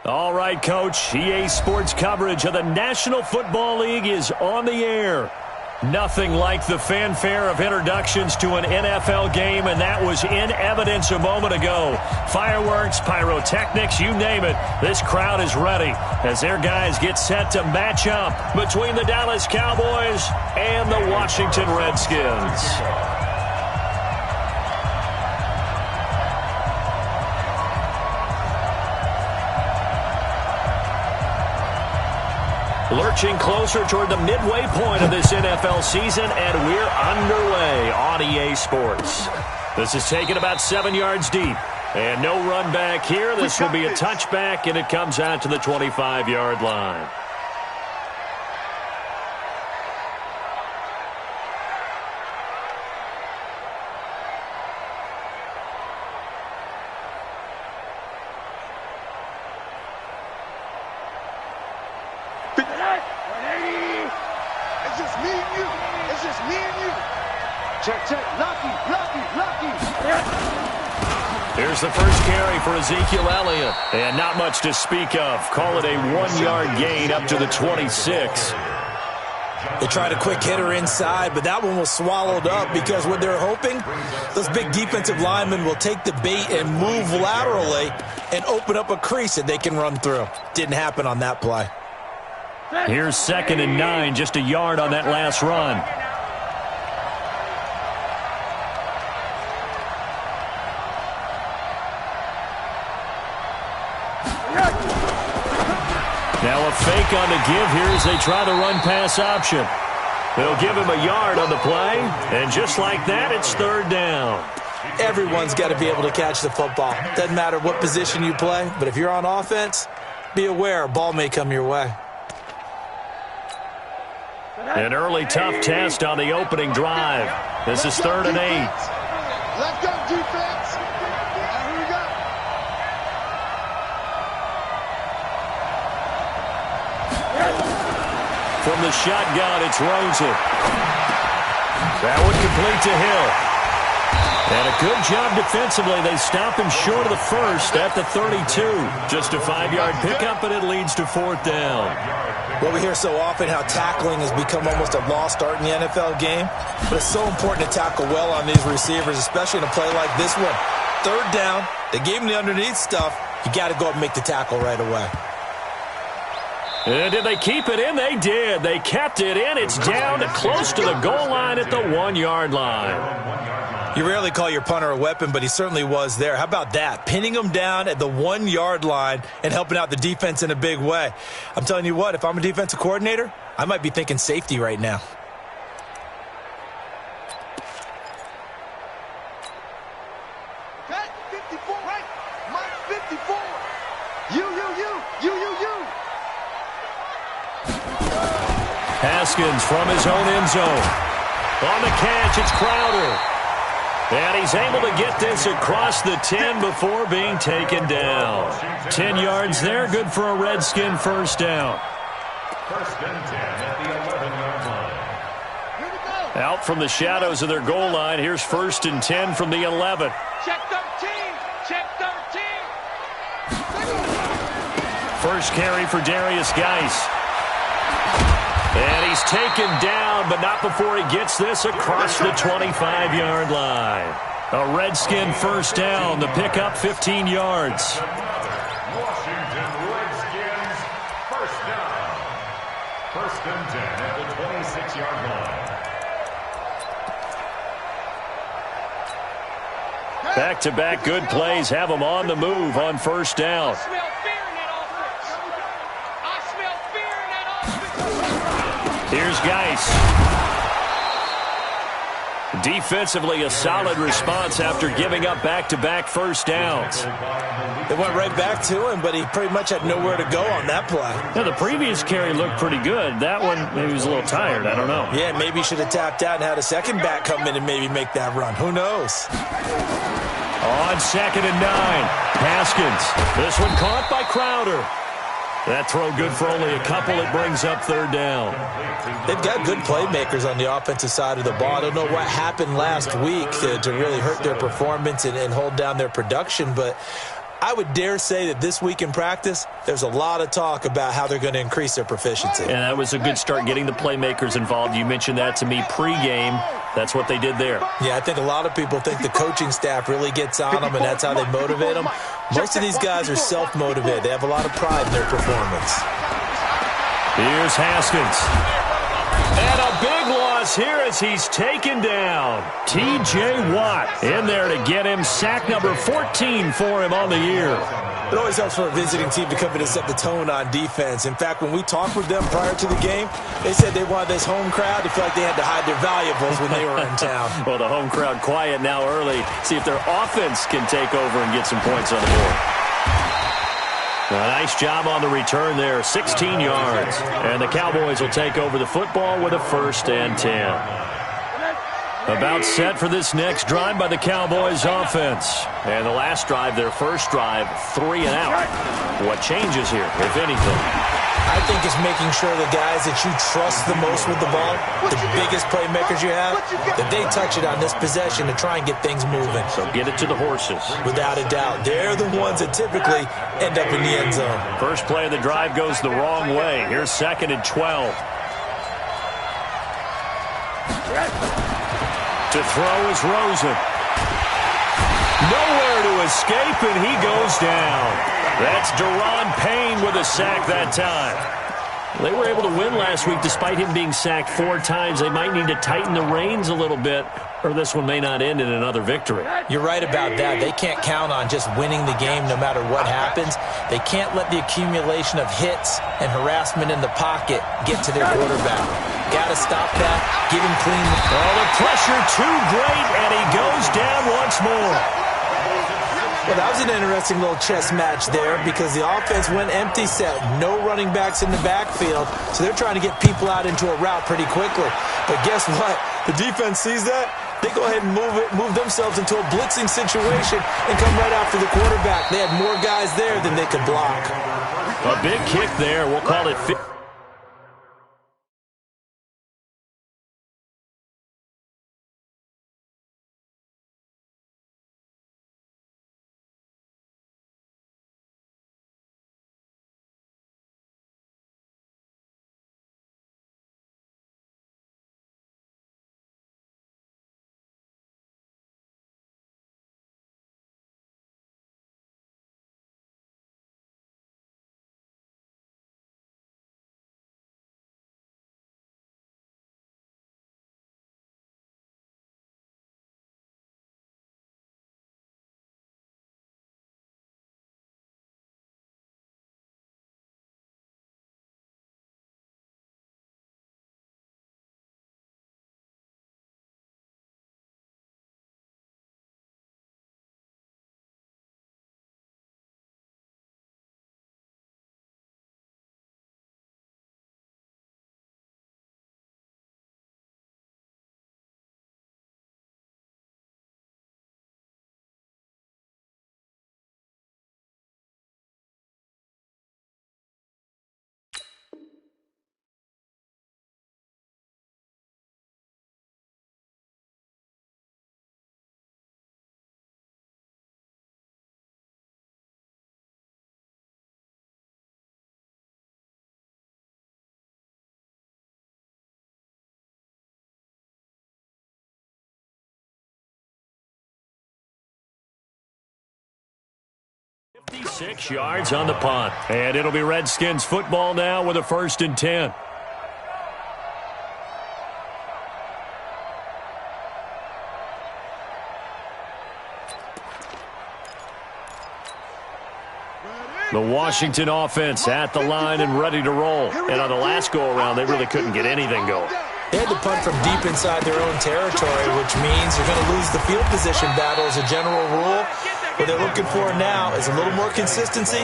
All right, Coach. EA Sports coverage of the National Football League is on the air. Nothing like the fanfare of introductions to an NFL game, and that was in evidence a moment ago. Fireworks, pyrotechnics, you name it. This crowd is ready as their guys get set to match up between the Dallas Cowboys and the Washington Redskins. Lurching closer toward the midway point of this NFL season, and we're underway on EA Sports. This is taken about 7 yards deep, and no run back here. This will be a touchback, and it comes out to the 25-yard line. Here's the first carry for Ezekiel Elliott, and not much to speak of. Call it a 1-yard gain up to the 26. They tried a quick hitter inside, but that one was swallowed up because what they're hoping, those big defensive linemen will take the bait and move laterally and open up a crease that they can run through. Didn't happen on that play. Here's 2nd and 9, just a yard on that last run. Now a fake on the give here as they try the run-pass option. They'll give him a yard on the play, and just like that, it's 3rd down. Everyone's got to be able to catch the football. Doesn't matter what position you play, but if you're on offense, be aware a ball may come your way. An early tough test on the opening drive. This is 3rd and 8. Let's go, defense. Here we go. From the shotgun, it's Rosen. That one complete to Hill. And a good job defensively. They stop him short of the first at the 32. Just a 5-yard pickup, and it leads to 4th down. Well, we hear so often how tackling has become almost a lost art in the NFL game. But it's so important to tackle well on these receivers, especially in a play like this one. 3rd down, they gave him the underneath stuff. You got to go up and make the tackle right away. And did they keep it in? They did. They kept it in. It's down to close to the goal line at the 1-yard line. You rarely call your punter a weapon, but he certainly was there. How about that? Pinning him down at the 1-yard line and helping out the defense in a big way. I'm telling you what, if I'm a defensive coordinator, I might be thinking safety right now. Okay, 54, right? Mike 54. You. Haskins from his own end zone. On the catch, it's Crowder. And he's able to get this across the 10 before being taken down. 10 yards there, good for a Redskin first down. 1st and 10 at the 11-yard line. Here we go. Out from the shadows of their goal line, here's 1st and 10 from the 11. Check 13. Check 13. First carry for Darius Geis. And he's taken down, but not before he gets this across the 25-yard line. A Redskin first down. The pickup 15 yards. Washington Redskins, first down. 1st and 10 at the 26-yard line. Back-to-back good plays have them on the move on first down. Here's Geis. Defensively, a solid response after giving up back-to-back first downs. They went right back to him, but he pretty much had nowhere to go on that play. Yeah, the previous carry looked pretty good. That one, maybe he was a little tired. I don't know. Yeah, maybe he should have tapped out and had a second back come in and maybe make that run. Who knows? On 2nd and 9, Haskins. This one caught by Crowder. That throw good for only a couple. It brings up 3rd down. They've got good playmakers on the offensive side of the ball. I don't know what happened last week to really hurt their performance and hold down their production, but I would dare say that this week in practice, there's a lot of talk about how they're going to increase their proficiency. And that was a good start getting the playmakers involved. You mentioned that to me pregame. That's what they did there. Yeah, I think a lot of people think the coaching staff really gets on them, and that's how they motivate them. Most of these guys are self-motivated. They have a lot of pride in their performance. Here's Haskins. And a big loss here as he's taken down. T.J. Watt in there to get him. Sack number 14 for him on the year. It always helps for a visiting team to come in and set the tone on defense. In fact, when we talked with them prior to the game, they said they wanted this home crowd to feel like they had to hide their valuables when they were in town. Well, the home crowd quiet now early. See if their offense can take over and get some points on the board. A nice job on the return there, 16 yards. And the Cowboys will take over the football with a 1st and 10. About set for this next drive by the Cowboys offense. And the last drive, their first drive, 3 and out. What changes here, if anything? I think it's making sure the guys that you trust the most with the ball, the biggest playmakers you have, that they touch it on this possession to try and get things moving. So get it to the horses. Without a doubt. They're the ones that typically end up in the end zone. First play of the drive goes the wrong way. Here's 2nd and 12. To throw is Rosen. Nowhere to escape, and he goes down. That's Daron Payne with a sack that time. They were able to win last week despite him being sacked 4 times. They might need to tighten the reins a little bit, or this one may not end in another victory. You're right about that. They can't count on just winning the game no matter what happens. They can't let the accumulation of hits and harassment in the pocket get to their quarterback. Got to stop that. Give him clean. Oh, the pressure too great, and he goes down once more. Well, that was an interesting little chess match there because the offense went empty set. No running backs in the backfield, so they're trying to get people out into a route pretty quickly. But guess what? The defense sees that. They go ahead and move themselves into a blitzing situation and come right after the quarterback. They had more guys there than they could block. A big kick there. We'll call it 50. Six yards on the punt. And it'll be Redskins football now with a 1st and 10. The Washington offense at the line and ready to roll. And on the last go-around, they really couldn't get anything going. They had to punt from deep inside their own territory, which means they're going to lose the field position battle as a general rule. What they're looking for now is a little more consistency,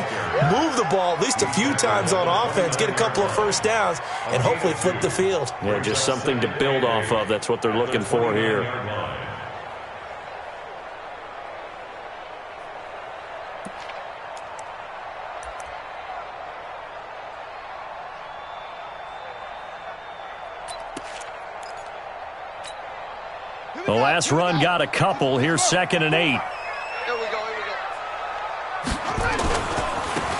move the ball at least a few times on offense, get a couple of first downs, and hopefully flip the field. Yeah, just something to build off of. That's what they're looking for here. The last run got a couple. Here's 2nd and 8. Here we go.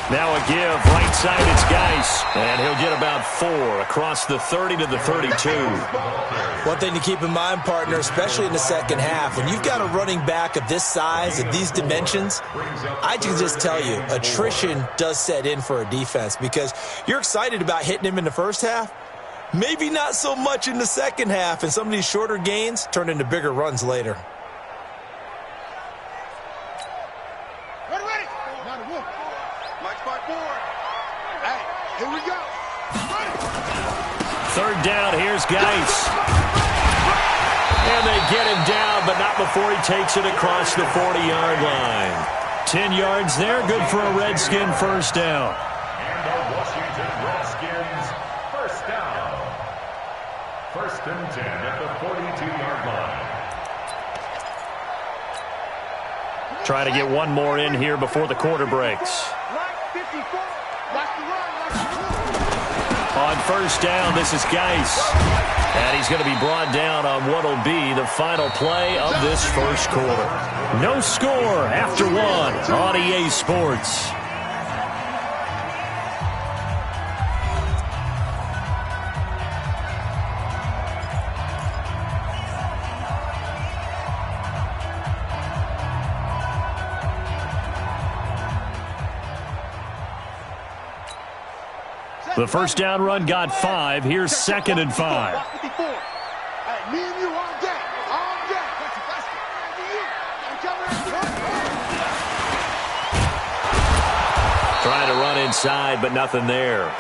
Now a give, right side, it's Geis. And he'll get about 4 across the 30 to the 32. One thing to keep in mind, partner, especially in the second half, when you've got a running back of this size, of these dimensions, I can just tell you, attrition does set in for a defense because you're excited about hitting him in the first half. Maybe not so much in the second half, and some of these shorter gains turn into bigger runs later. Here we go. Third down, here's Geis. And they get him down, but not before he takes it across the 40-yard line. 10 yards there, good for a Redskin first down. And the Washington Redskins first down. First and 10 at the 42-yard line. Try to get one more in here before the quarter breaks. On first down, this is Geis. And he's going to be brought down on what will be the final play of this first quarter. No score after 1 on EA Sports. The first down run got 5. Here's 2nd and 5. Me and you all day. All day. Trying to run inside, but nothing there.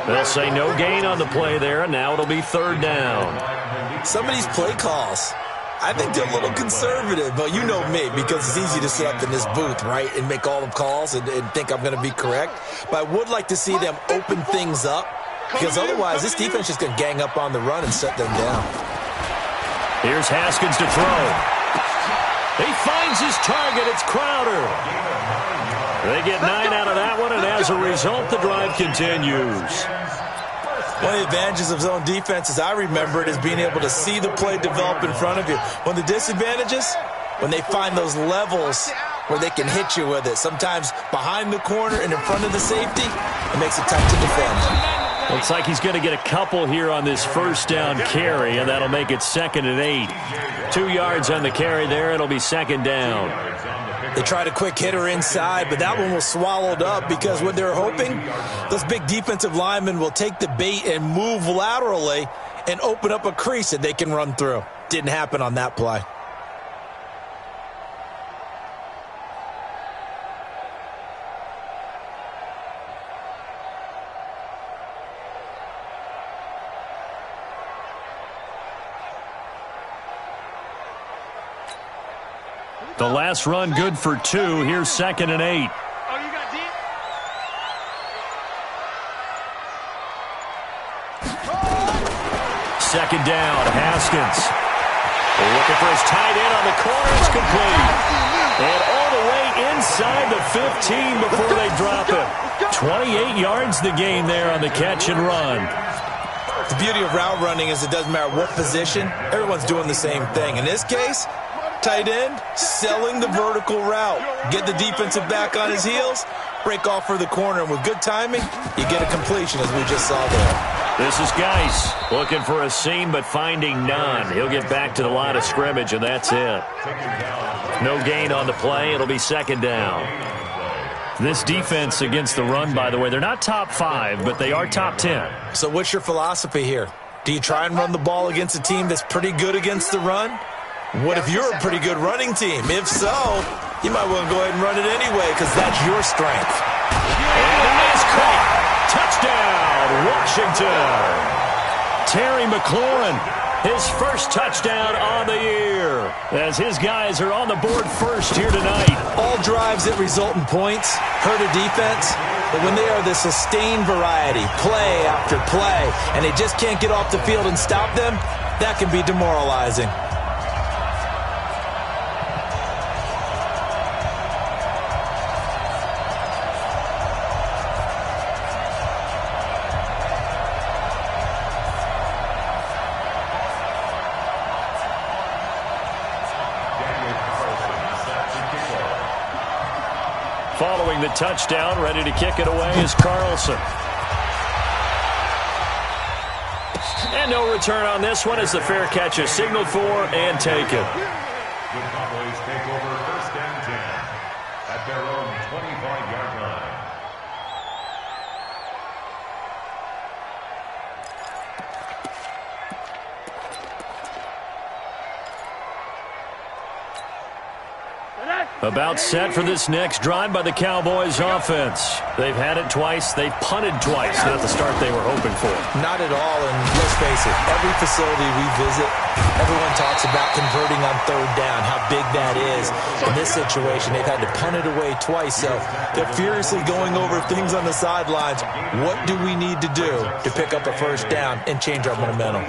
They'll say no gain on the play there, and now it'll be 3rd down. Some of these play calls, I think they're a little conservative, but you know me, because it's easy to sit up in this booth, right, and make all the calls and think I'm going to be correct. But I would like to see them open things up, because otherwise this defense is going to gang up on the run and shut them down. Here's Haskins to throw. He finds his target. It's Crowder. They get 9 out of that one, and as a result, the drive continues. One of the advantages of zone defense, as I remember it, is being able to see the play develop in front of you. One of the disadvantages, when they find those levels where they can hit you with it, sometimes behind the corner and in front of the safety, it makes it tough to defend. Looks like he's going to get a couple here on this first down carry, and that'll make it 2nd and 8. 2 yards on the carry there. It'll be 2nd down. They tried a quick hitter inside, but that one was swallowed up because what they're hoping, those big defensive linemen will take the bait and move laterally and open up a crease that they can run through. Didn't happen on that play. The last run good for 2. Here's 2nd and 8. Second down, Haskins. Looking for his tight end on the corner. It's complete. And all the way inside the 15 before they drop it. 28 yards the gain there on the catch and run. The beauty of route running is it doesn't matter what position. Everyone's doing the same thing. In this case, tight end, selling the vertical route. Get the defensive back on his heels, break off for the corner, and with good timing, you get a completion as we just saw there. This is Geis looking for a seam but finding none. He'll get back to the line of scrimmage, and that's it. No gain on the play. It'll be 2nd down. This defense against the run, by the way, they're not top 5, but they are top 10. So what's your philosophy here? Do you try and run the ball against a team that's pretty good against the run? What if you're a pretty good running team? If so, you might want to go ahead and run it anyway because that's your strength. And a nice caught. Touchdown, Washington. Terry McLaurin, his first touchdown on the year, as his guys are on the board first here tonight. All drives that result in points hurt a defense, but when they are the sustained variety, play after play, and they just can't get off the field and stop them, that can be demoralizing. following the touchdown. Ready to kick it away is Carlson. And no return on this one as the fair catch is signaled for and taken. The Cowboys take over 1st and 10 at their own 25-yard line. About set for this next drive by the Cowboys offense. They've had it twice. They've punted twice. Not the start they were hoping for. Not at all, and let's face it, every facility we visit, everyone talks about converting on 3rd down, how big that is. In this situation, they've had to punt it away twice, so they're furiously going over things on the sidelines. What do we need to do to pick up a 1st down and change our momentum?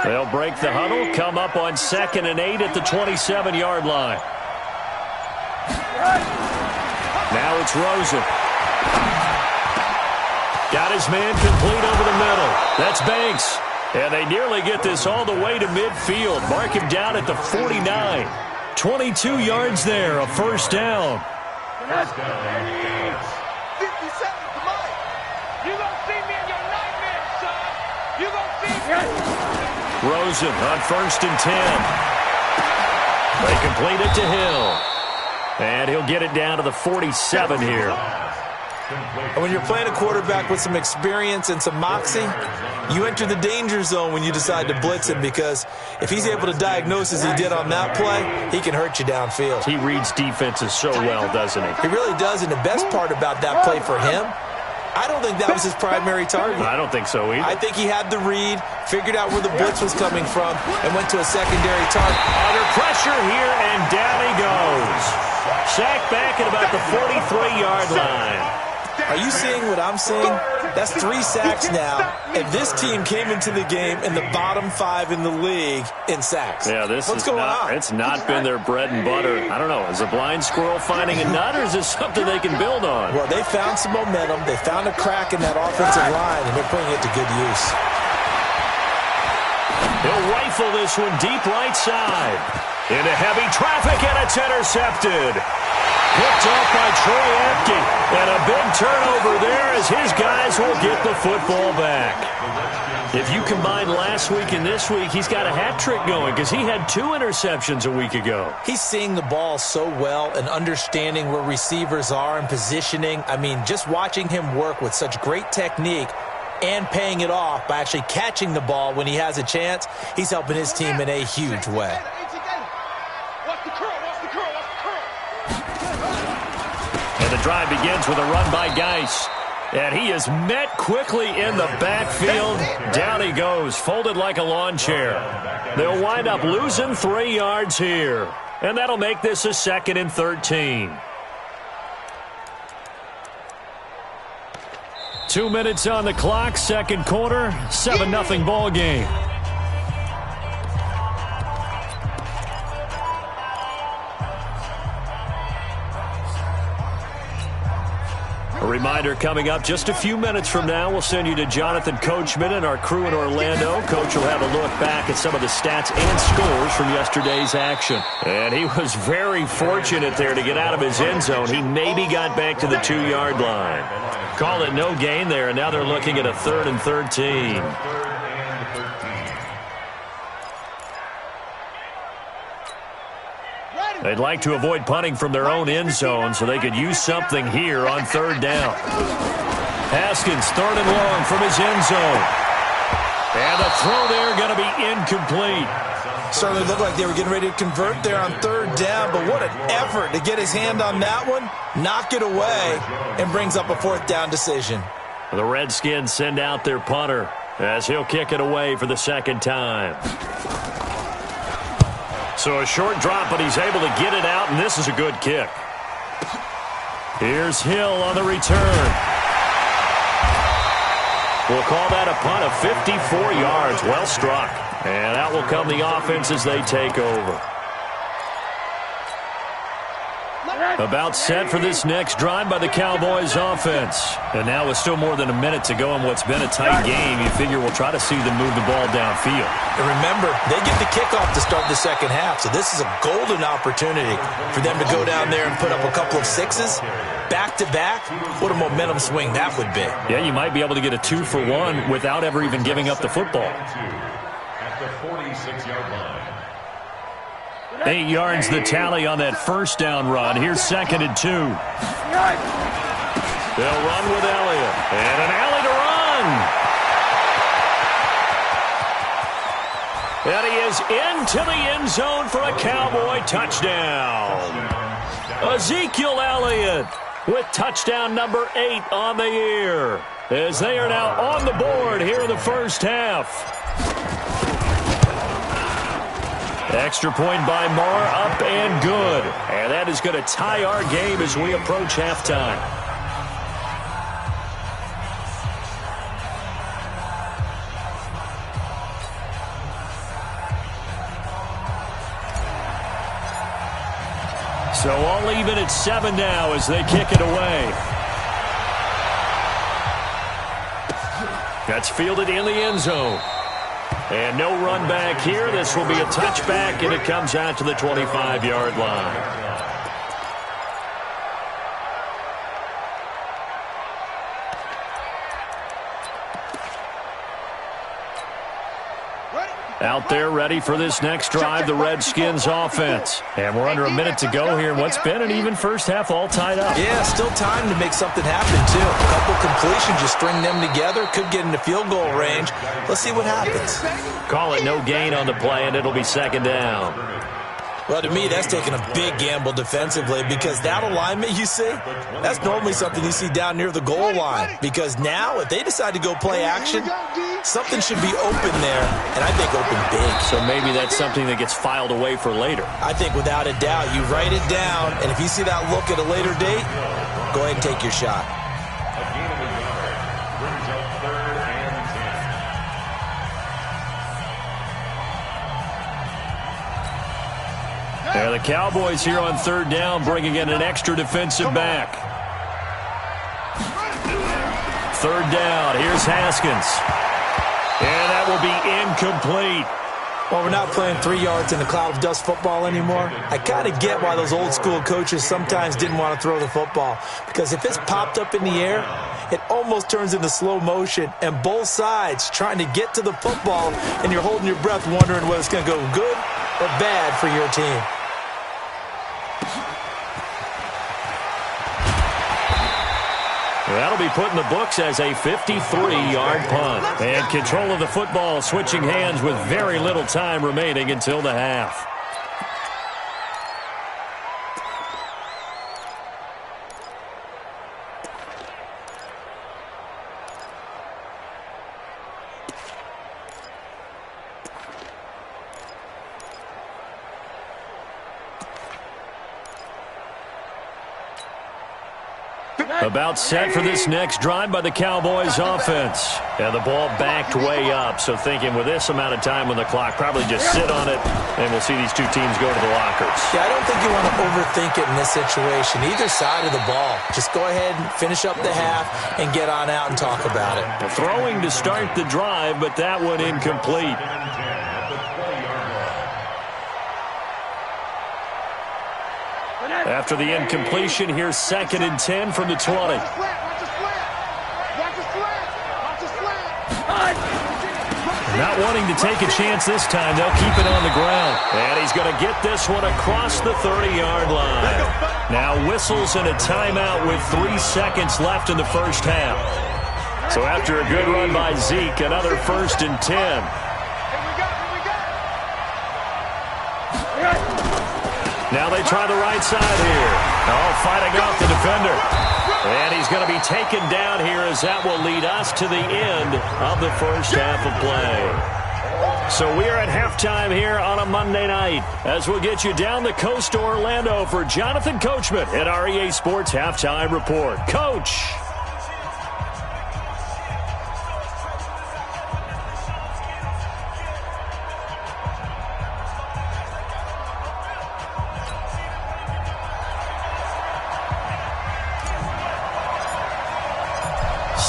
They'll break the huddle, come up on 2nd and 8 at the 27-yard line. Now it's Rosen. Got his man complete over the middle. That's Banks. And they nearly get this all the way to midfield. Mark him down at the 49. 22 yards there, a 1st down. 1st down. 50 seconds to mine. You gonna see me in your nightmares, son. You gonna see me. Rosen on 1st and 10. They complete it to Hill. And he'll get it down to the 47 here. And when you're playing a quarterback with some experience and some moxie, you enter the danger zone when you decide to blitz him, because if he's able to diagnose as he did on that play, he can hurt you downfield. He reads defenses so well, doesn't he? He really does, and the best part about that play for him, I don't think that was his primary target. I don't think so either. I think he had the read, figured out where the blitz was coming from, and went to a secondary target. Under pressure here, and down he goes. Sacked back at about the 43-yard line. Are you seeing what I'm seeing? That's 3 sacks now, and this team came into the game in the bottom 5 in the league in sacks. Yeah, What's going on? It's not been their bread and butter. I don't know. Is a blind squirrel finding a nut, or is this something they can build on? Well, they found some momentum. They found a crack in that offensive line, and they're putting it to good use. He'll rifle this one deep right side. Into heavy traffic, and it's intercepted. Picked off by Troy Apke. And a big turnover there as his guys will get the football back. If you combine last week and this week, he's got a hat trick going because he had 2 interceptions a week ago. He's seeing the ball so well and understanding where receivers are and positioning. I mean, just watching him work with such great technique and paying it off by actually catching the ball when he has a chance, he's helping his team in a huge way. And the drive begins with a run by Geis. And he is met quickly in the backfield. Down he goes, folded like a lawn chair. They'll wind up losing 3 yards here. And that'll make this a 2nd and 13. 2 minutes on the clock, 2nd quarter, 7-0 ball game. A reminder coming up just a few minutes from now, we'll send you to Jonathan Coachman and our crew in Orlando. Coach will have a look back at some of the stats and scores from yesterday's action. And he was very fortunate there to get out of his end zone. He maybe got back to the 2-yard line. Call it no gain there, and now they're looking at a 3rd and 13. They'd like to avoid punting from their own end zone so they could use something here on 3rd down. Haskins, 3rd and long from his end zone. And the throw there going to be incomplete. Certainly looked like they were getting ready to convert there on 3rd down, but what an effort to get his hand on that one, knock it away, and brings up a 4th down decision. The Redskins send out their punter as he'll kick it away for the 2nd time. So a short drop, but he's able to get it out, and this is a good kick. Here's Hill on the return. We'll call that a punt of 54 yards. Well struck. And out will come the offense as they take over. About set for this next drive by the Cowboys offense. And now with still more than a minute to go in what's been a tight game, you figure we'll try to see them move the ball downfield. And remember, they get the kickoff to start the second half, so this is a golden opportunity for them to go down there and put up a couple of sixes back-to-back. What a momentum swing that would be. Yeah, you might be able to get a 2-for-1 without ever even giving up the football. At the 46-yard line. 8 yards the tally on that first down run. Here's 2nd and 2. They'll run with Elliott. And an alley to run. And he is into the end zone for a Cowboy touchdown. Ezekiel Elliott with touchdown number 8 on the year, as they are now on the board here in the first half. Extra point by Marr, up and good. And that is going to tie our game as we approach halftime. So all even at 7 now as they kick it away. That's fielded in the end zone. And no run back here. This will be a touchback, and it comes out to the 25-yard line. Out there ready for this next drive, the Redskins offense. And we're under a minute to go here in what's been an even first half, all tied up. Yeah, still time to make something happen, too. A couple completions, you string them together, could get into field goal range. Let's see what happens. Call it no gain on the play, and it'll be 2nd down. Well, to me, that's taking a big gamble defensively, because that alignment you see, that's normally something you see down near the goal line. Because now, if they decide to go play action, something should be open there, and I think open big. So maybe that's something that gets filed away for later. I think without a doubt, you write it down, and if you see that look at a later date, go ahead and take your shot. A gain of a yard brings up 3rd and 10. And the Cowboys here on 3rd down, bringing in an extra defensive back. 3rd down, here's Haskins. And that will be incomplete. Well, we're not playing 3 yards in a cloud of dust football anymore. I kind of get why those old school coaches sometimes didn't want to throw the football. Because if it's popped up in the air, it almost turns into slow motion. And both sides trying to get to the football, and you're holding your breath wondering whether it's going to go good or bad for your team. That'll be put in the books as a 53-yard punt. And control of the football switching hands with very little time remaining until the half. About set for this next drive by the Cowboys offense. And the ball backed way up, so thinking with this amount of time on the clock, probably just sit on it, and we'll see these two teams go to the lockers. Yeah, I don't think you want to overthink it in this situation. Either side of the ball. Just go ahead and finish up the half and get on out and talk about it. The throwing to start the drive, but that one incomplete. After the incompletion, here's 2nd and 10 from the 20. Not wanting to take a chance this time, they'll keep it on the ground. And he's going to get this one across the 30-yard line. Now whistles and a timeout with 3 seconds left in the first half. So after a good run by Zeke, another 1st and 10. Now they try the right side here. Oh, fighting off the defender. And he's going to be taken down here as that will lead us to the end of the first half of play. So we are at halftime here on a Monday night as we'll get you down the coast to Orlando for Jonathan Coachman at our EA Sports Halftime Report. Coach.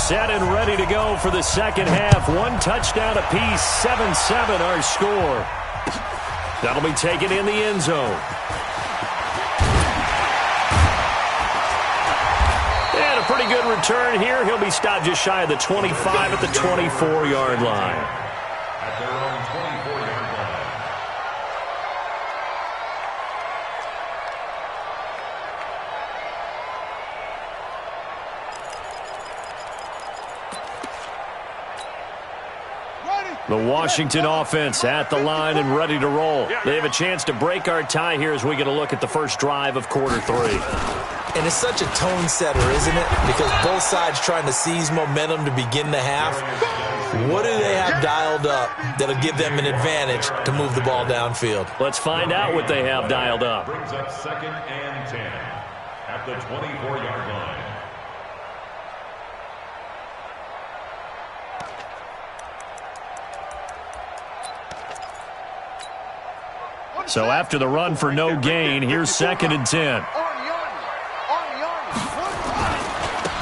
set and ready to go for the second half. One touchdown apiece, 7-7 our score. That'll be taken in the end zone. And a pretty good return here. He'll be stopped just shy of the 25 at the 24-yard line. At their own 24-yard line. The Washington offense at the line and ready to roll. They have a chance to break our tie here as we get a look at the first drive of quarter 3. And it's such a tone setter, isn't it? Because both sides trying to seize momentum to begin the half. What do they have dialed up that'll give them an advantage to move the ball downfield? Let's find out what they have dialed up. Brings up 2nd and 10 at the 24-yard line. So after the run for no gain, here's 2nd and 10.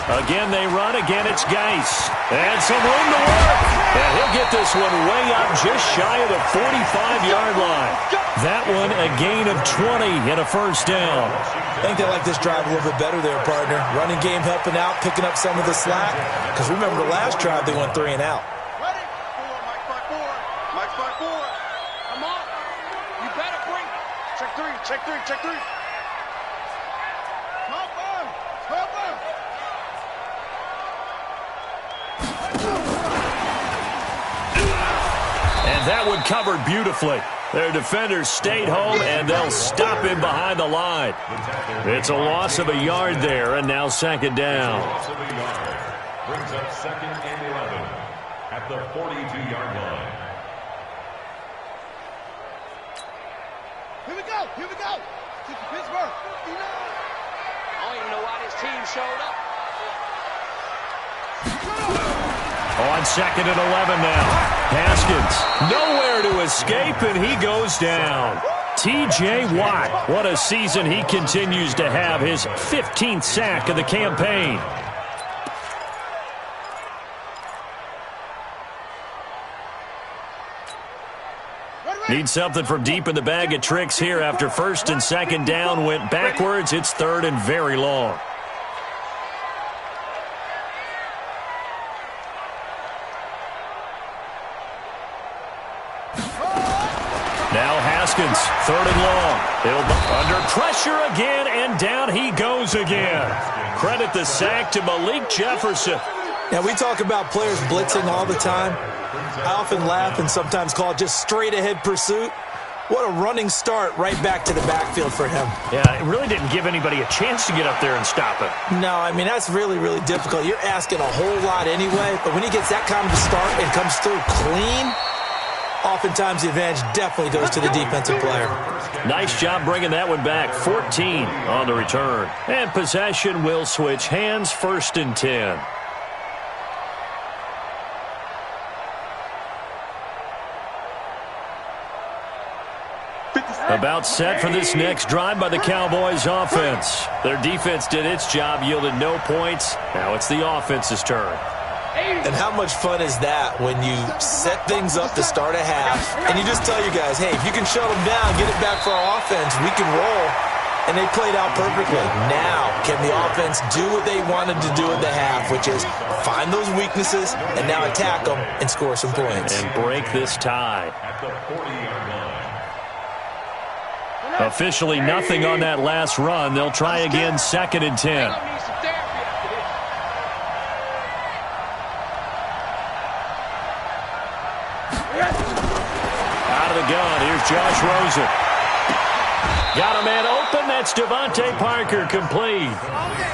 Again, they run. Again, it's Geis. And some room to work. And he'll get this one way up just shy of the 45-yard line. That one a gain of 20 and a first down. I think they like this drive a little bit better there, partner. Running game helping out, picking up some of the slack. Because remember the last drive, they went 3 and out. Ready? Mike 5-4. Come on. You better bring it. Check 3. Check 3. Check 3. And that one covered beautifully. Their defenders stayed home, and they'll stop him behind the line. It's a loss of a yard there, and now 2nd down. Loss of a yard. Brings up 2nd and 11 at the 42-yard line. Here we go. Here we go. Pittsburgh. I don't even know why this team showed up. On 2nd and 11 now. Haskins, nowhere to escape, and he goes down. T.J. Watt, what a season he continues to have, his 15th sack of the campaign. Need something from deep in the bag of tricks here after 1st and 2nd down went backwards. It's 3rd and very long. Now Haskins, 3rd and long. He'll under pressure again, and down he goes again. Credit the sack to Malik Jefferson. Now, we talk about players blitzing all the time. I often laugh and sometimes call it just straight-ahead pursuit. What a running start right back to the backfield for him. Yeah, it really didn't give anybody a chance to get up there and stop it. No, I mean, that's really, really difficult. You're asking a whole lot anyway, but when he gets that kind of a start and comes through clean, oftentimes the advantage definitely goes to the defensive player. Nice job bringing that one back. 14 on the return. And possession will switch hands, 1st and 10. About set for this next drive by the Cowboys offense. Their defense did its job, yielded no points. Now it's the offense's turn. And how much fun is that when you set things up to start a half and you just tell your guys, hey, if you can shut them down, get it back for our offense, we can roll. And they played out perfectly. Now, can the offense do what they wanted to do at the half, which is find those weaknesses and now attack them and score some points. And break this tie. At the 40-yard line. Officially nothing on that last run. They'll try again, 2nd and 10. Out of the gun, here's Josh Rosen. Got a man open, that's Devontae Parker, complete.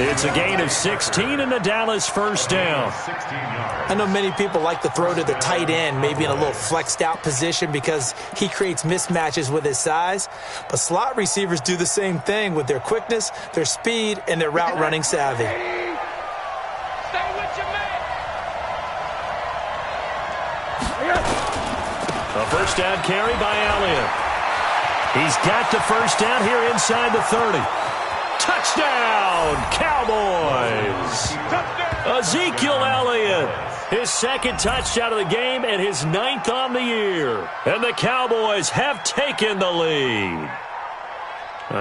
It's a gain of 16 and the Dallas first down. I know many people like to throw to the tight end, maybe in a little flexed out position because he creates mismatches with his size. But slot receivers do the same thing with their quickness, their speed, and their route running savvy. Stay with your man. A first down carry by Elliott. He's got the first down here inside the 30. Touchdown, Cowboys! Ezekiel Elliott, his second touchdown of the game and his 9th on the year. And the Cowboys have taken the lead.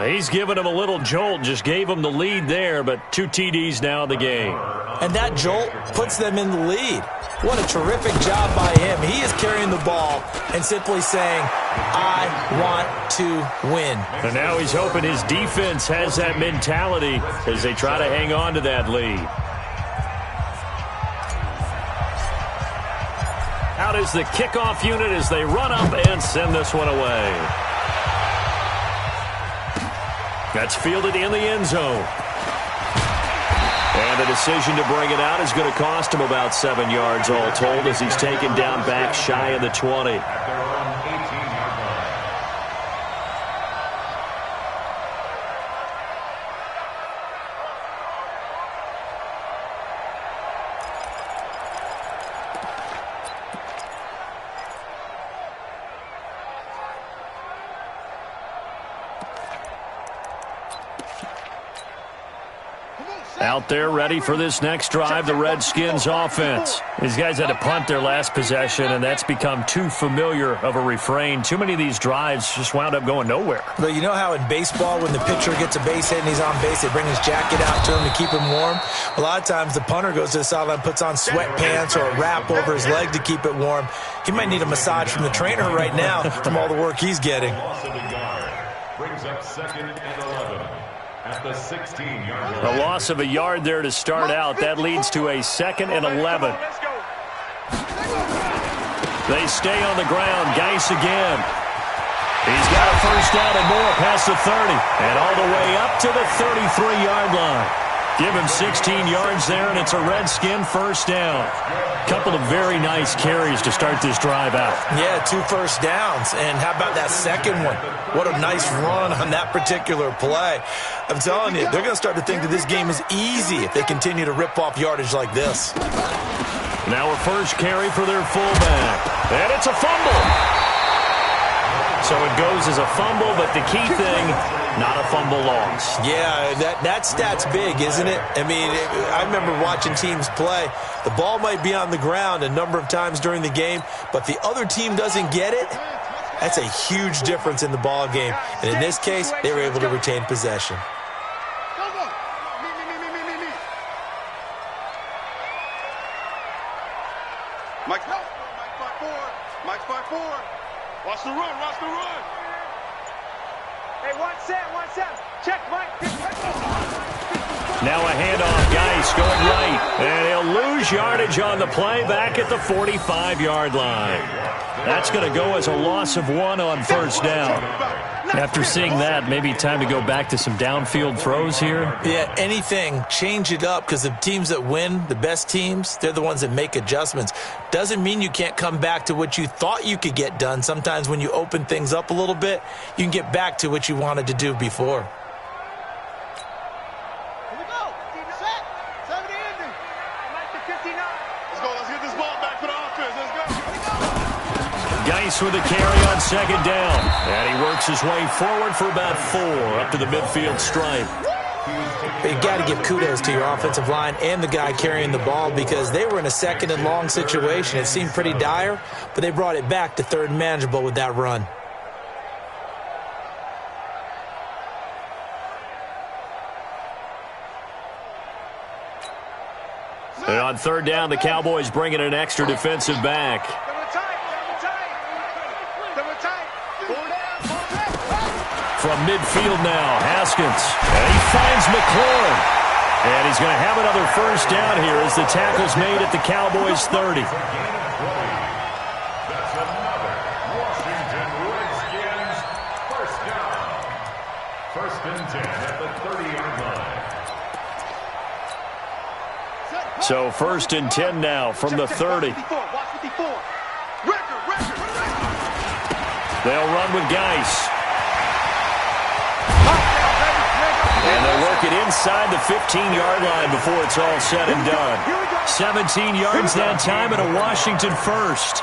He's given him a little jolt, just gave him the lead there, but 2 TDs now in the game. And that jolt puts them in the lead. What a terrific job by him. He is carrying the ball and simply saying, I want to win. And now he's hoping his defense has that mentality as they try to hang on to that lead. Out is the kickoff unit as they run up and send this one away. That's fielded in the end zone. And the decision to bring it out is going to cost him about 7 yards all told as he's taken down back shy of the 20. Out there ready for this next drive, the Redskins offense. These guys had to punt their last possession, and that's become too familiar of a refrain. Too many of these drives just wound up going nowhere. But you know how in baseball when the pitcher gets a base hit and he's on base, they bring his jacket out to him to keep him warm? A lot of times the punter goes to the sideline, puts on sweatpants or a wrap over his leg to keep it warm. He might need a massage from the trainer right now from all the work he's getting. Brings up 2nd and 11. At the 16-yard line. A loss of a yard there to start out. That leads to a 2nd and 11. They stay on the ground. Geis again. He's got a first down and more past the 30. And all the way up to the 33-yard line. Give him 16 yards there, and it's a Redskin first down. Couple of very nice carries to start this drive out. Yeah, 2 first downs. And how about that second one? What a nice run on that particular play. I'm telling you, they're going to start to think that this game is easy if they continue to rip off yardage like this. Now a first carry for their fullback. And it's a fumble. So it goes as a fumble, but the key thing, not a fumble loss. Yeah, that stat's big, isn't it? I mean, I remember watching teams play. The ball might be on the ground a number of times during the game, but the other team doesn't get it. That's a huge difference in the ball game. And in this case, they were able to retain possession. Mike 5-4. Mike 5-4. Watch the run. Watch the run. Hey, 1-7. Check, Mike. Now a handoff. Geis going right. And he'll lose yardage on the play back at the 45-yard line. That's going to go as a loss of 1 on first down. After seeing that, maybe time to go back to some downfield throws here. Yeah, anything. Change it up because the teams that win, the best teams, they're the ones that make adjustments. Doesn't mean you can't come back to what you thought you could get done. Sometimes when you open things up a little bit, you can get back to what you wanted to do before. Geis with a carry on second down. And he works his way forward for about 4 up to the midfield stripe. But you got to give kudos to your offensive line and the guy carrying the ball because they were in a 2nd and long situation. It seemed pretty dire, but they brought it back to 3rd and manageable with that run. And on 3rd down, the Cowboys bring in an extra defensive back. From midfield now, Haskins. And he finds McLaurin. And he's going to have another first down here as the tackle's made at the Cowboys' 30. That's another Washington Redskins first down. 1st and 10 at the 30-yard line. So 1st and 10 now from the 30. They'll run with Geis. And they'll work it inside the 15-yard line before it's all said and done. 17 yards that time and a Washington first.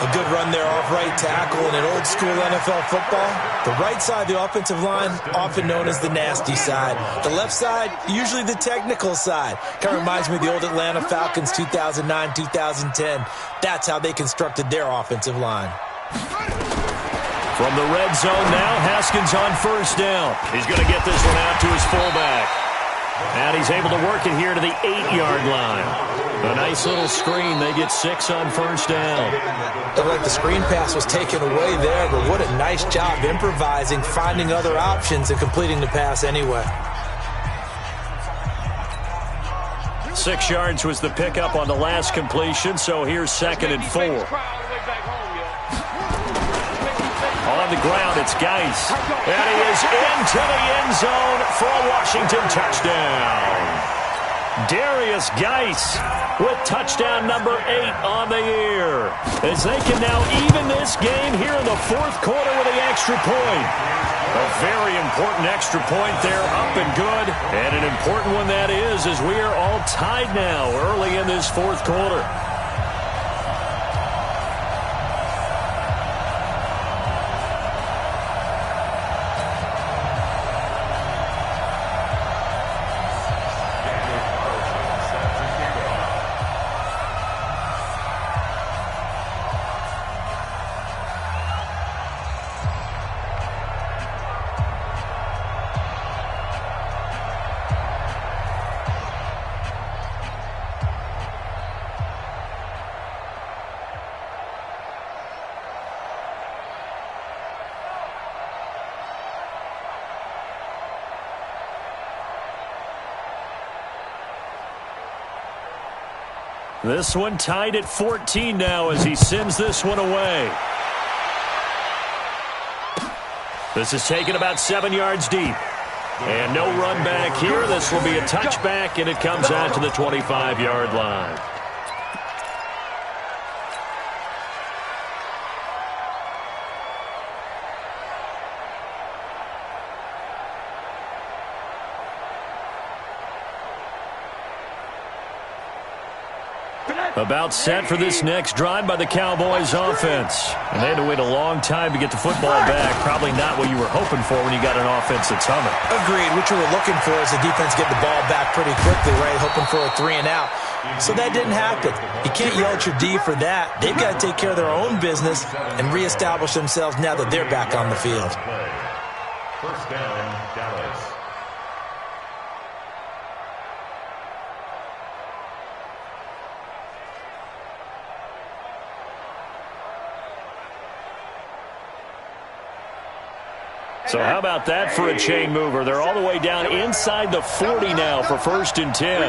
A good run there off right tackle in an old school NFL football. The right side of the offensive line, often known as the nasty side. The left side, usually the technical side. Kind of reminds me of the old Atlanta Falcons 2009-2010. That's how they constructed their offensive line. From the red zone now, Haskins on first down. He's going to get this one out to his fullback. And he's able to work it here to the 8-yard line. A nice little screen. They get 6 on first down. Looked like the screen pass was taken away there, but what a nice job improvising, finding other options, and completing the pass anyway. 6 yards was the pickup on the last completion, so here's 2nd and 4. On the ground, it's Geis. And he is into the end zone for a Washington touchdown. Darius Geis with touchdown number 8 on the year. As they can now even this game here in the 4th quarter with the extra point. A very important extra point there, up and good. And an important one that is, as we are all tied now early in this 4th quarter. This one tied at 14 now as he sends this one away. This is taken about 7 yards deep. And no run back here. This will be a touchback, and it comes out to the 25-yard line. About set for this next drive by the Cowboys offense. And they had to wait a long time to get the football back. Probably not what you were hoping for when you got an offense that's humming. Agreed. What you were looking for is the defense get the ball back pretty quickly, right? Hoping for a 3 and out. So that didn't happen. You can't yell at your D for that. They've got to take care of their own business and reestablish themselves now that they're back on the field. First down, Dallas. So how about that for a chain mover? They're all the way down inside the 40 now for 1st and 10.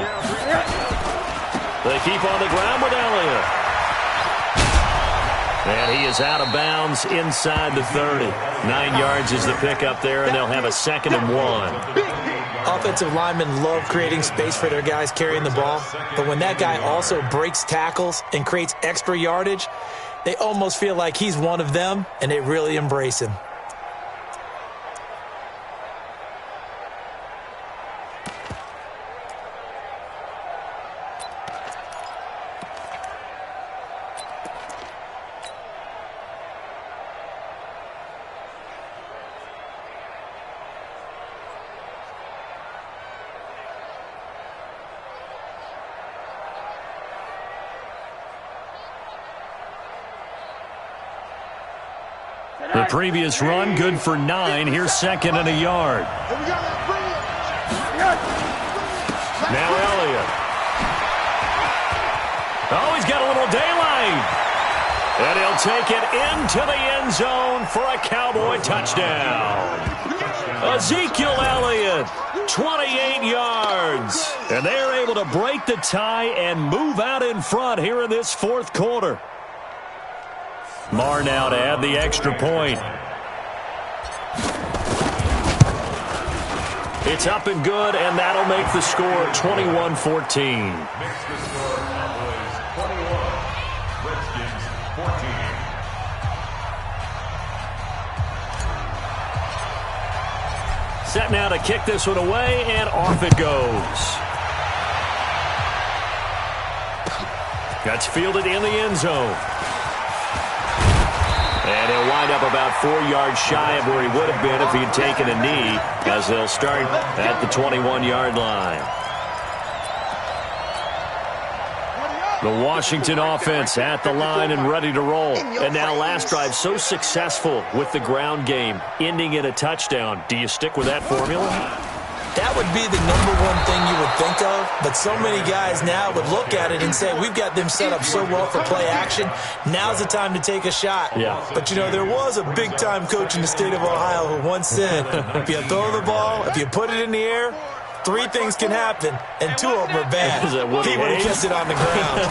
They keep on the ground with Elliott. And he is out of bounds inside the 30. 9 yards is the pickup there, and they'll have a 2nd and 1. Offensive linemen love creating space for their guys carrying the ball. But when that guy also breaks tackles and creates extra yardage, they almost feel like he's one of them, and they really embrace him. The previous run, good for 9. Here's 2nd and a yard. Now Elliott. Oh, he's got a little daylight. And he'll take it into the end zone for a Cowboy touchdown. Ezekiel Elliott, 28 yards. And they're able to break the tie and move out in front here in this 4th quarter. Marr now to add the extra point. It's up and good, and that'll make the score 21-14. Makes the score Cowboys 21, Redskins 14. Set now to kick this one away, and off it goes. That's fielded in the end zone. And he'll wind up about 4 yards shy of where he would have been if he had taken a knee, as they'll start at the 21-yard line. The Washington offense at the line and ready to roll. And now last drive so successful with the ground game, ending in a touchdown. Do you stick with that formula? That would be the #1 thing you would think of, but so many guys now would look at it and say, we've got them set up so well for play action, now's the time to take a shot. Yeah. But, you know, there was a big-time coach in the state of Ohio who once said, if you throw the ball, if you put it in the air, 3 things can happen, and 2 of them are bad. He would have kept it on the ground.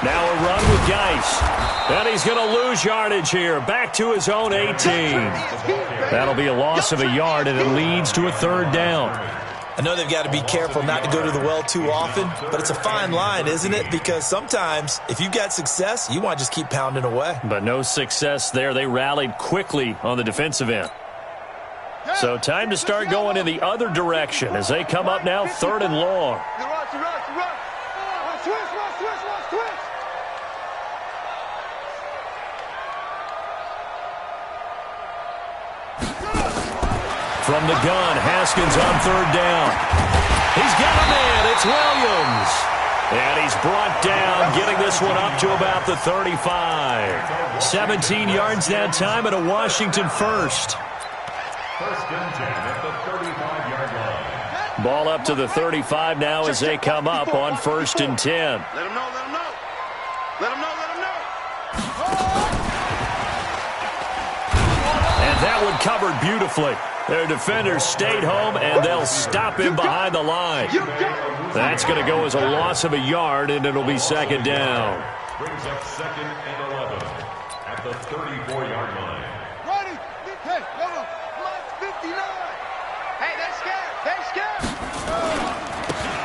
Now a run with Geis. And he's going to lose yardage here. Back to his own 18. That'll be a loss of a yard, and it leads to a 3rd down. I know they've got to be careful not to go to the well too often, but it's a fine line, isn't it? Because sometimes, if you've got success, you want to just keep pounding away. But no success there. They rallied quickly on the defensive end. So time to start going in the other direction as they come up now 3rd and long. From the gun, Haskins on 3rd down. He's got a man. It's Williams. And he's brought down, getting this one up to about the 35. 17 yards that time and a Washington first. 1st and 10 at the 35-yard line. Ball up to the 35 now as they come up on 1st and 10. Let him know, let him know. Let him know, let him know. And that one covered beautifully. Their defenders stayed home, and they'll stop him behind the line. That's going to go as a loss of a yard, and it'll be 2nd down. Brings up 2nd and 11 at the 34-yard line. Ready? Hey, come on. 59. Hey, they're scared. They're scared.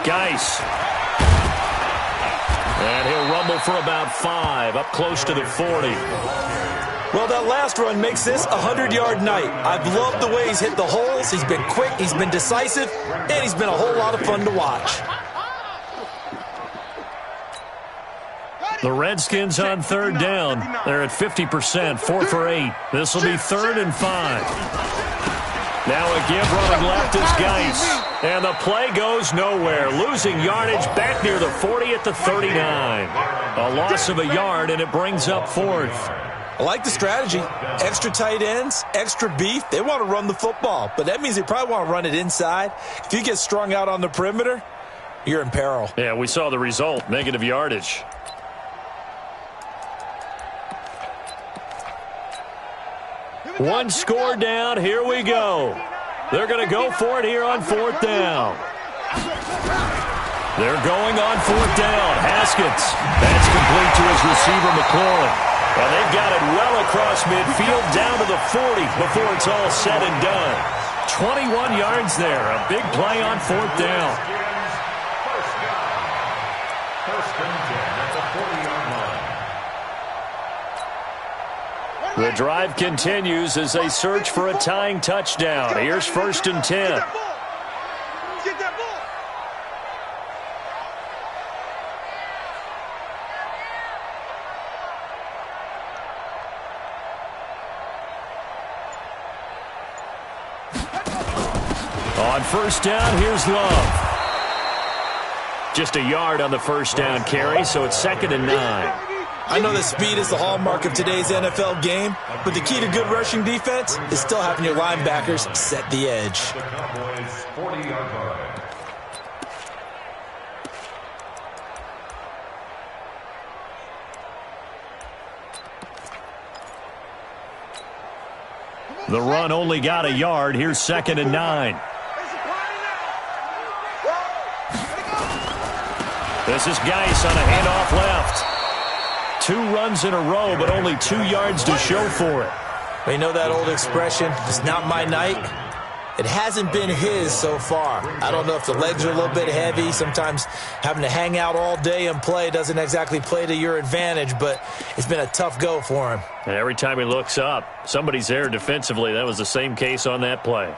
Geis. And he'll rumble for about 5, up close to the 40. Well, that last run makes this a 100-yard night. I've loved the way he's hit the holes. He's been quick, he's been decisive, and he's been a whole lot of fun to watch. The Redskins on 3rd down. They're at 50%, 4 for 8. This will be 3rd and 5. Now a give running left is Geis. And the play goes nowhere. Losing yardage back near the 40 at the 39. A loss of a yard, and it brings up 4th. I like the strategy. Extra tight ends, extra beef. They want to run the football, but that means they probably want to run it inside. If you get strung out on the perimeter, you're in peril. Yeah, we saw the result, negative yardage. One score down. Here we go. They're going to go for it here on 4th down. They're going on 4th down. Haskins. That's complete to his receiver, McLaurin. And they've got it well across midfield down to the 40 before it's all said and done. 21 yards there. A big play on 4th down. First down. 1st and 10 at the 40-yard line. The drive continues as they search for a tying touchdown. Here's 1st and 10. Get that ball. On 1st down, here's Love. Just a yard on the 1st down carry, so it's 2nd and 9. I know that speed is the hallmark of today's NFL game, but the key to good rushing defense is still having your linebackers set the edge. The Cowboys' 40-yard line. The run only got a yard. Here's 2nd and 9. This is Geis on a handoff left. 2 runs in a row, but only 2 yards to show for it. You know that old expression, it's not my night? It hasn't been his so far. I don't know if the legs are a little bit heavy. Sometimes having to hang out all day and play doesn't exactly play to your advantage, but it's been a tough go for him. And every time he looks up, somebody's there defensively. That was the same case on that play.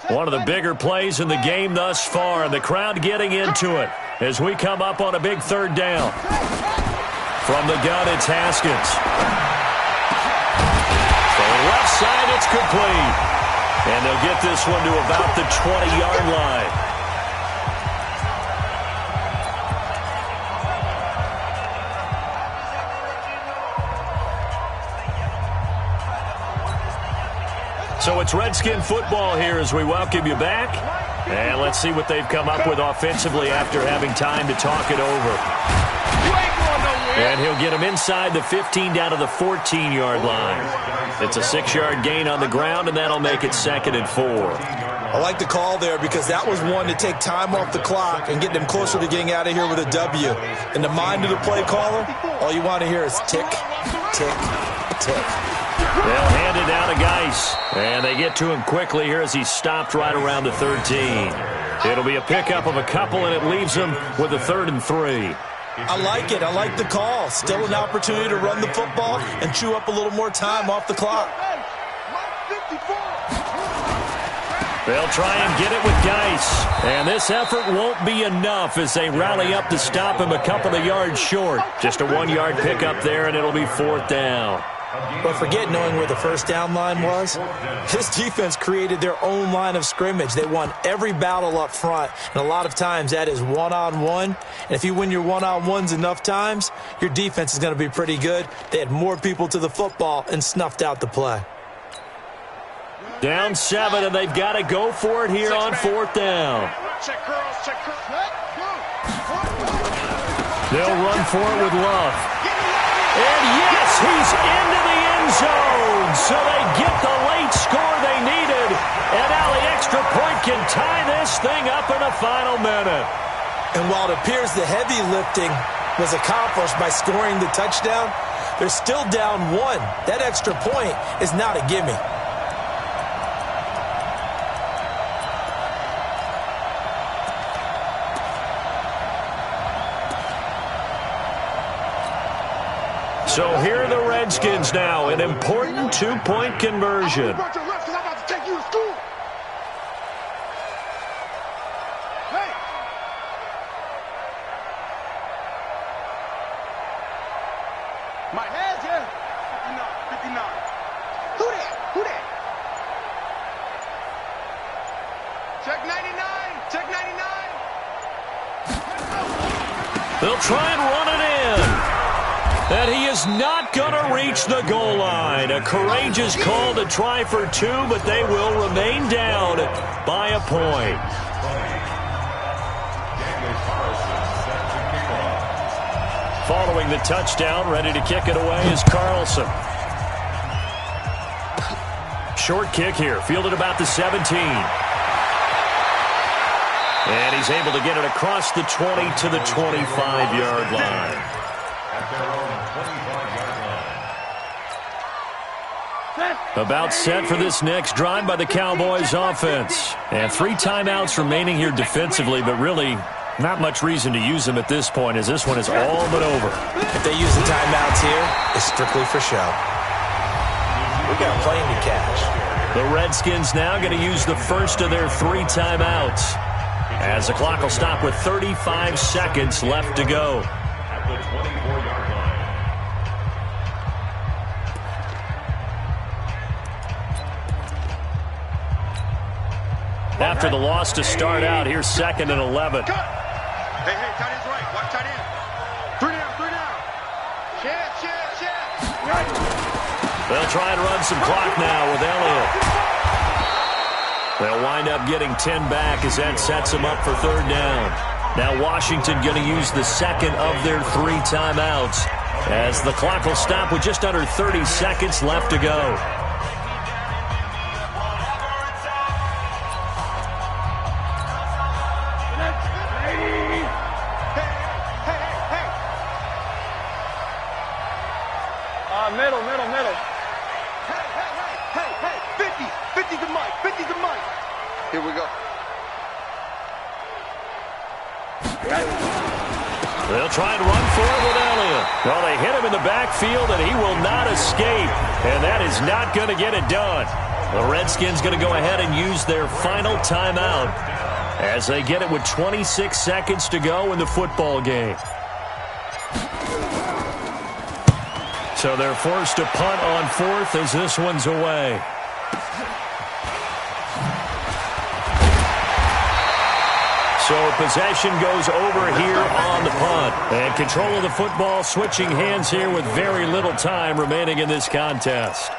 One of the bigger plays in the game thus far, and the crowd getting into it. as we come up on a big third down. From the gun, it's Haskins. To the left side, it's complete. And they'll get this one to about the 20-yard line. So it's Redskin football here as we welcome you back. And let's see what they've come up with offensively after having time to talk it over. And he'll get him inside the 15 down to the 14-yard line. It's a 6-yard gain on the ground, and that'll make it 2nd and 4. I like the call there because that was one to take time off the clock and get them closer to getting out of here with a W. In the mind of the play caller, all you want to hear is tick, tick, tick. They'll hand it down to Geis, and they get to him quickly here as he's stopped right around the 13. It'll be a pickup of a couple, and it leaves him with a 3rd and 3. I like it. I like the call. Still an opportunity to run the football and chew up a little more time off the clock. They'll try and get it with Geis, and this effort won't be enough as they rally up to stop him a couple of yards short. Just a 1-yard pickup there, and it'll be 4th down. But forget knowing where the first down line was. This defense created their own line of scrimmage. They won every battle up front, and a lot of times that is one-on-one. And if you win your one-on-ones enough times, your defense is going to be pretty good. They had more people to the football and snuffed out the play. Down 7, and they've got to go for it here on 4th down. They'll run for it with Love. And yes, he's into the end zone. So they get the late score they needed. And now the extra point can tie this thing up in the final minute. And while it appears the heavy lifting was accomplished by scoring the touchdown, they're still down 1. That extra point is not a gimme. So here are the Redskins now, an important 2-point conversion. My head, yeah. 59. Who that? Who that? Check 99. Check 99. They'll try and run it in. And he is not going to reach the goal line. A courageous call to try for 2, but they will remain down by a point. Following the touchdown, ready to kick it away is Carlson. Short kick here, fielded about the 17. And he's able to get it across the 20 to the 25-yard line. About set for this next drive by the Cowboys offense. And 3 timeouts remaining here defensively, but really not much reason to use them at this point as this one is all but over. If they use the timeouts here, it's strictly for show. We got a plane to catch. The Redskins now going to use the first of their 3 timeouts as the clock will stop with 35 seconds left to go. At the 24-yard line. After the loss to start out, here's 2nd and 11. Hey, tight end's right. Watch tight end. 3 down, 3 down. Chance. They'll try and run some clock now with Elliott. They'll wind up getting 10 back as that sets them up for 3rd down. Now Washington going to use the second of their 3 timeouts as the clock will stop with just under 30 seconds left to go. Middle. Hey, 50 to Mike, 50 to Mike. Here we go. They'll try and run for it with Elliott. Well, they hit him in the backfield, and he will not escape, and that is not going to get it done. The Redskins going to go ahead and use their final timeout as they get it with 26 seconds to go in the football game. So they're forced to punt on 4th as this one's away. So possession goes over here on the punt. And control of the football switching hands here with very little time remaining in this contest.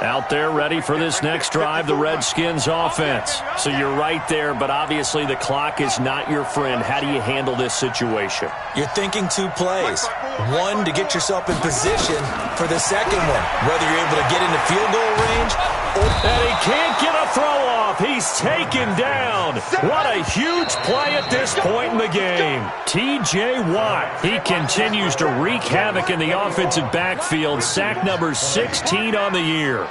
Out there ready for this next drive, the Redskins offense. So you're right there, but obviously the clock is not your friend. How do you handle this situation? You're thinking 2 plays. One, to get yourself in position for the second one, whether you're able to get into field goal range. And he can't get a throw off. He's taken down. What a huge play at this point in the game. T.J. Watt, he continues to wreak havoc in the offensive backfield. Sack number 16 on the year.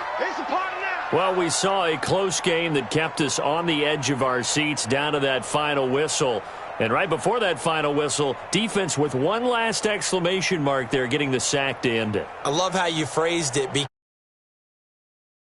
Well, we saw a close game that kept us on the edge of our seats down to that final whistle. And right before that final whistle, defense with one last exclamation mark there, getting the sack to end it. I love how you phrased it, because